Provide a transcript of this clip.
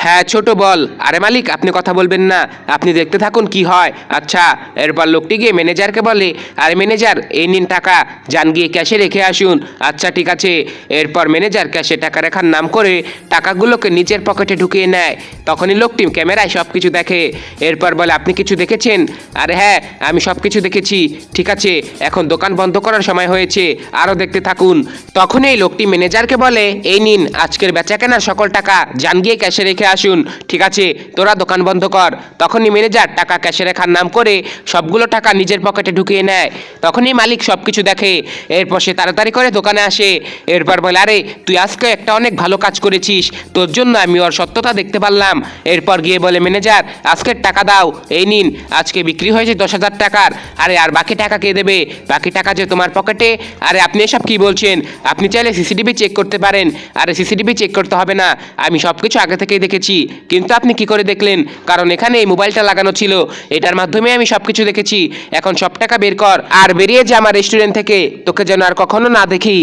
হ্যাঁ ছোট বল। আরে মালিক আপনি কথা বলবেন না, আপনি দেখতে থাকুন কি হয়। আচ্ছা। এরপর লোকটি গিয়ে ম্যানেজারকে বলে, আরে ম্যানেজার এই নিন টাকা, যান গিয়ে ক্যাশে রেখে আসুন। আচ্ছা ঠিক আছে। এরপর ম্যানেজার ক্যাশে টাকা রাখার নাম করে টাকাগুলোকে নিজের পকেটে ঢুকিয়ে নেয়। তখনই লোকটি ক্যামেরায় সব কিছু দেখে। এরপর বলে, আপনি কিছু দেখেছেন? আরে হ্যাঁ, আমি সব কিছু দেখেছি। ঠিক আছে, এখন দোকান বন্ধ করার সময় হয়েছে, আরও দেখতে থাকুন। তখন এই লোকটি ম্যানেজারকে বলে, এই নিন আজকের বেচাকেনার সকল টাকা, যান গিয়ে ক্যাশে রেখে আসুন। ঠিক আছে, তোরা দোকান বন্ধ কর। তখনই ম্যানেজার টাকা ক্যাশে রাখার নাম করে সবগুলো টাকা নিজের পকেটে ঢুকিয়ে নেয়। তখনই মালিক সব কিছু দেখে। এরপর সে তাড়াতাড়ি করে দোকানে আসে। এরপর বলে, আরে তুই আজকে একটা অনেক ভালো কাজ করেছিস, তোর জন্য আমি ওর সত্যতা দেখতে পারলাম। এরপর গিয়ে বলে, ম্যানেজার আজকের টাকা দাও, এই নিন, আজকে বিক্রি হয়েছে 10,000 টাকার। আরে আর বাকি টাকা কে দেবে? বাকি টাকা যে তোমার পকেটে। আরে আপনি এসব কি বলছেন? আপনি চাইলে সিসিটিভি চেক করতে পারেন। আরে সিসিটিভি চেক করতে হবে না, আমি সব কিছু আগে থেকেই দেখেছি। কিন্তু আপনি কি করে দেখলেন? কারণ এখানে এই মোবাইলটা লাগানো ছিল, এটার মাধ্যমে আমি সব কিছু দেখেছি। এখন সব টাকা বের কর আর বেরিয়ে যা আমার রেস্টুরেন্ট থেকে, তোকে যেন আর কখনো না দেখি।